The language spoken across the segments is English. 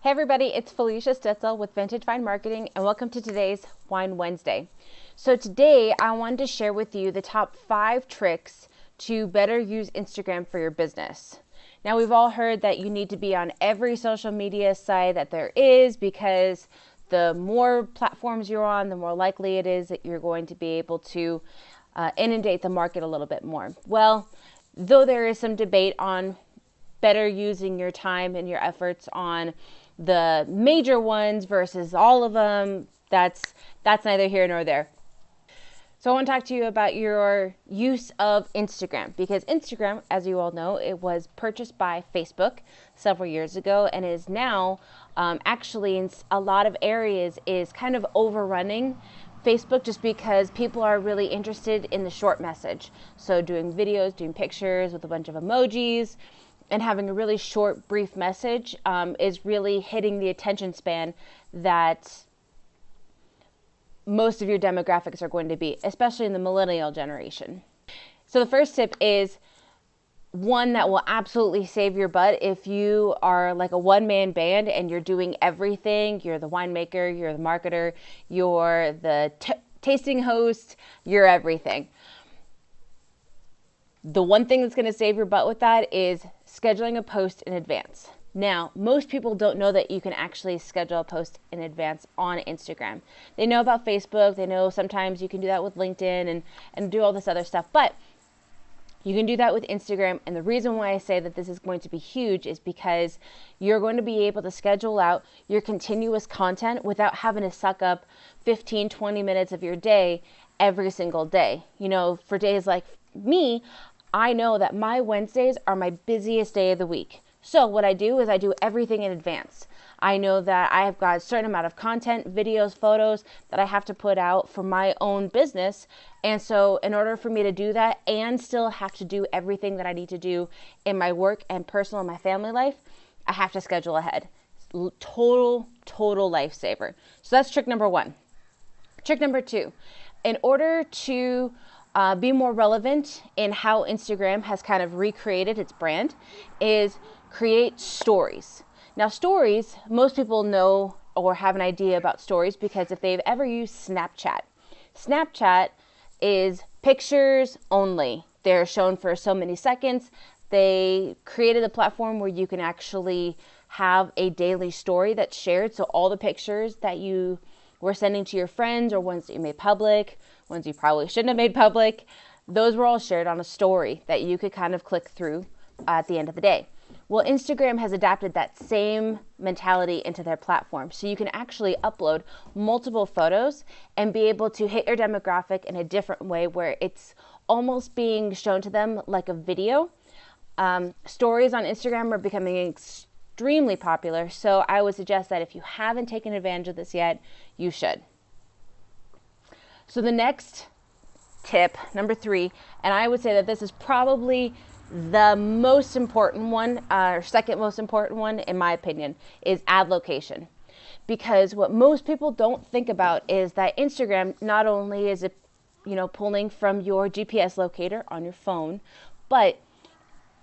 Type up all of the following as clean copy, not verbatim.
Hey everybody, it's Felicia Stitzel with Vintage Wine Marketing and welcome to today's Wine Wednesday. So today I wanted to share with you the top 5 tricks to better use Instagram for your business. Now we've all heard that you need to be on every social media site that there is because the more platforms you're on, the more likely it is that you're going to be able to inundate the market a little bit more. Well, though there is some debate on better using your time and your efforts on the major ones versus all of them, that's neither here nor there. So I want to talk to you about your use of Instagram, because Instagram, as you all know, it was purchased by Facebook several years ago and is now actually in a lot of areas is kind of overrunning Facebook, just because people are really interested in the short message. So doing videos, doing pictures with a bunch of emojis, and having a really short, brief message is really hitting the attention span that most of your demographics are going to be, especially in the millennial generation. So the first tip is one that will absolutely save your butt if you are like a one-man band and you're doing everything. You're the winemaker, you're the marketer, you're the tasting host, you're everything. The one thing that's going to save your butt with that is scheduling a post in advance. Now, most people don't know that you can actually schedule a post in advance on Instagram. They know about Facebook. They know sometimes you can do that with LinkedIn and do all this other stuff. But you can do that with Instagram. And the reason why I say that this is going to be huge is because you're going to be able to schedule out your continuous content without having to suck up 15, 20 minutes of your day every single day. You know, for days like me, I know that my Wednesdays are my busiest day of the week. So what I do is I do everything in advance. I know that I have got a certain amount of content, videos, photos that I have to put out for my own business. And so in order for me to do that and still have to do everything that I need to do in my work and personal and my family life, I have to schedule ahead. Total lifesaver. So that's trick number 1. Trick number 2, in order to be more relevant in how Instagram has kind of recreated its brand, is create stories. Now, stories, most people know or have an idea about stories because if they've ever used Snapchat. Snapchat is pictures only. They're shown for so many seconds. They created a platform where you can actually have a daily story that's shared. So all the pictures that you were sending to your friends or ones that you made public, ones you probably shouldn't have made public, those were all shared on a story that you could kind of click through at the end of the day. Well, Instagram has adapted that same mentality into their platform. So you can actually upload multiple photos and be able to hit your demographic in a different way where it's almost being shown to them like a video. Stories on Instagram are becoming extremely popular. So I would suggest that if you haven't taken advantage of this yet, you should. So the next tip, number 3, and I would say that this is probably the most important one, or second most important one in my opinion, is ad location. Because what most people don't think about is that Instagram, not only is it, pulling from your GPS locator on your phone, but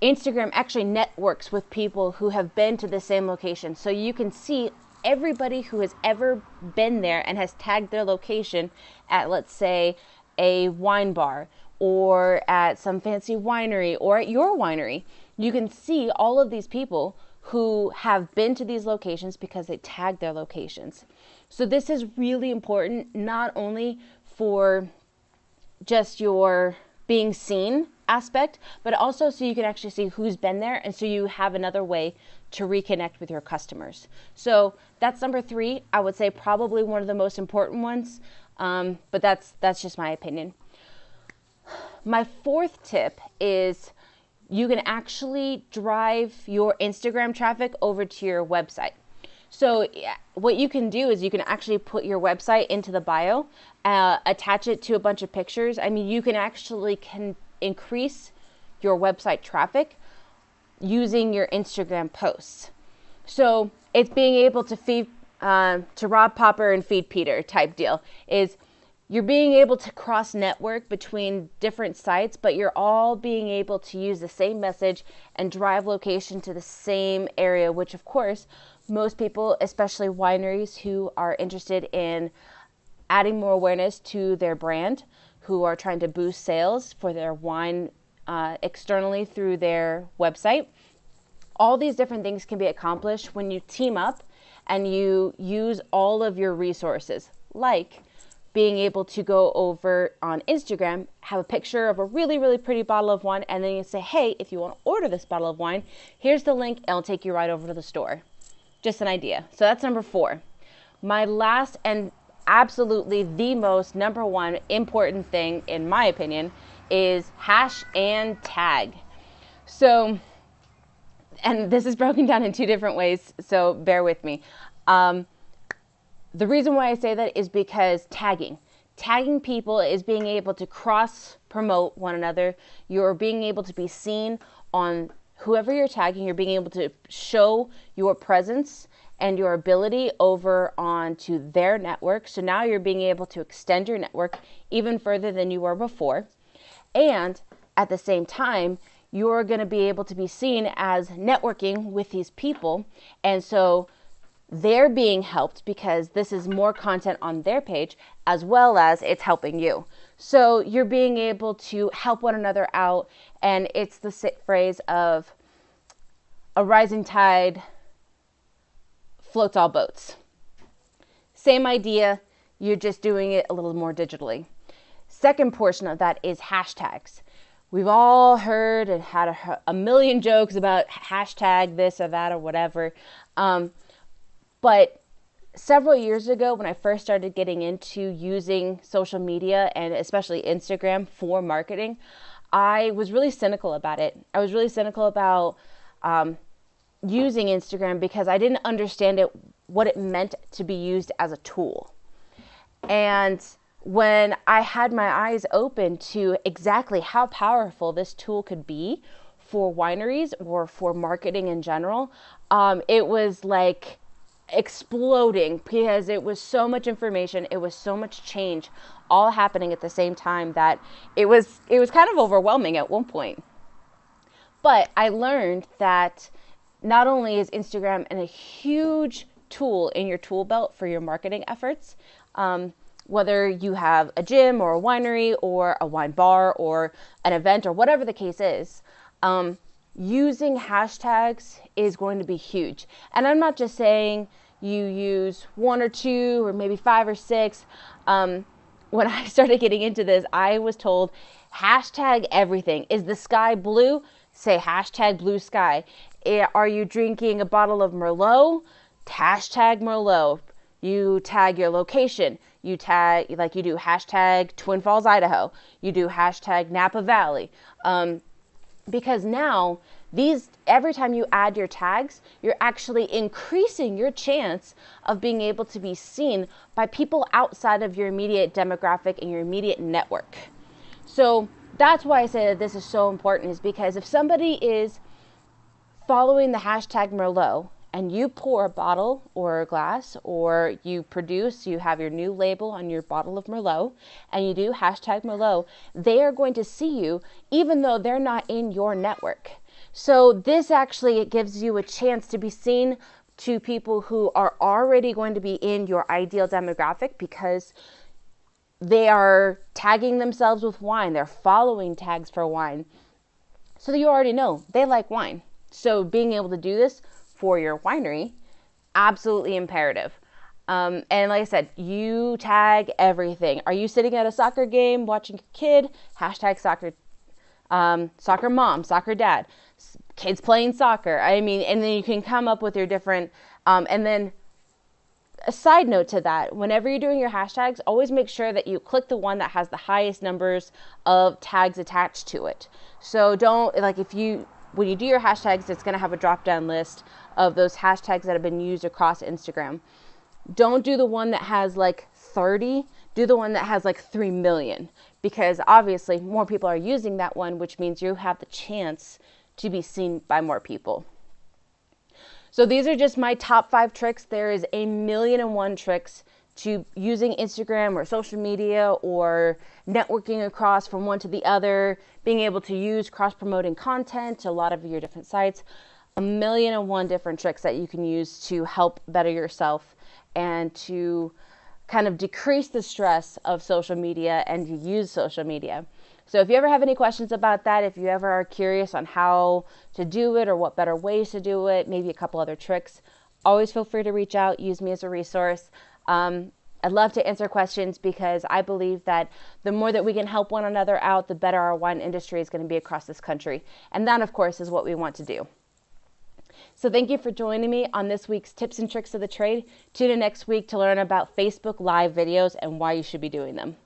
Instagram actually networks with people who have been to the same location. So you can see everybody who has ever been there and has tagged their location at, let's say, a wine bar or at some fancy winery or at your winery. You can see all of these people who have been to these locations because they tagged their locations. So this is really important, not only for just your being seen aspect, but also so you can actually see who's been there, and so you have another way to reconnect with your customers. So that's number 3. I would say probably one of the most important ones, but that's just my opinion. My 4th tip is you can actually drive your Instagram traffic over to your website. So what you can do is you can actually put your website into the bio, attach it to a bunch of pictures. I mean, you can actually increase your website traffic using your Instagram posts. So it's being able to feed to rob Popper and feed Peter type deal. Is you're being able to cross network between different sites, but you're all being able to use the same message and drive location to the same area, which of course most people, especially wineries who are interested in adding more awareness to their brand, who are trying to boost sales for their wine externally through their website. All these different things can be accomplished when you team up and you use all of your resources, like being able to go over on Instagram, have a picture of a really, really pretty bottle of wine, and then you say, hey, if you want to order this bottle of wine, here's the link, and I'll take you right over to the store. Just an idea. So that's number 4. My last and absolutely the most number 1 important thing, in my opinion, is hash and tag. So, and this is broken down in 2 different ways, so bear with me. The reason why I say that is because tagging people is being able to cross promote one another. You're being able to be seen on whoever you're tagging. You're being able to show your presence and your ability over onto their network. So now you're being able to extend your network even further than you were before. And at the same time, you're going to be able to be seen as networking with these people. And so they're being helped because this is more content on their page, as well as it's helping you. So you're being able to help one another out. And it's the phrase of a rising tide floats all boats. Same idea, you're just doing it a little more digitally. Second portion of that is hashtags. We've all heard and had a million jokes about hashtag this or that or whatever. But several years ago, when I first started getting into using social media and especially Instagram for marketing, I was really cynical about it. I was really cynical about using Instagram because I didn't understand what it meant to be used as a tool. And when I had my eyes open to exactly how powerful this tool could be for wineries or for marketing in general, it was like exploding because it was so much information, it was so much change all happening at the same time that it was kind of overwhelming at one point. But I learned that not only is Instagram a huge tool in your tool belt for your marketing efforts, whether you have a gym or a winery or a wine bar or an event or whatever the case is, using hashtags is going to be huge. And I'm not just saying you use 1 or 2 or maybe 5 or 6. When I started getting into this, I was told hashtag everything. Is the sky blue? Say hashtag blue sky. Are you drinking a bottle of Merlot? Hashtag Merlot. You tag your location. You tag, like you do hashtag Twin Falls, Idaho. You do hashtag Napa Valley. Because now every time you add your tags, you're actually increasing your chance of being able to be seen by people outside of your immediate demographic and your immediate network. So that's why I say that this is so important, is because if somebody is following the hashtag Merlot and you pour a bottle or a glass, or you have your new label on your bottle of Merlot, and you do hashtag Merlot, they are going to see you even though they're not in your network. So this actually gives you a chance to be seen to people who are already going to be in your ideal demographic because they are tagging themselves with wine. They're following tags for wine. So you already know they like wine. So being able to do this for your winery, absolutely imperative. And like I said, you tag everything. Are you sitting at a soccer game watching a kid? Hashtag soccer, soccer mom, soccer dad, kids playing soccer. I mean, and then you can come up with your different, and then a side note to that, whenever you're doing your hashtags, always make sure that you click the one that has the highest numbers of tags attached to it. So don't, like when you do your hashtags, it's going to have a drop-down list of those hashtags that have been used across Instagram. Don't do the one that has like 30. Do the one that has like 3 million, because obviously more people are using that one, which means you have the chance to be seen by more people. So these are just my top 5 tricks. There is 1,000,001 tricks to using Instagram or social media or networking across from one to the other, being able to use cross-promoting content to a lot of your different sites. 1,000,001 different tricks that you can use to help better yourself and to kind of decrease the stress of social media and to use social media. So if you ever have any questions about that, if you ever are curious on how to do it or what better ways to do it, maybe a couple other tricks, always feel free to reach out, use me as a resource. I'd love to answer questions because I believe that the more that we can help one another out, the better our wine industry is going to be across this country. And that, of course, is what we want to do. So thank you for joining me on this week's Tips and Tricks of the Trade. Tune in next week to learn about Facebook Live videos and why you should be doing them.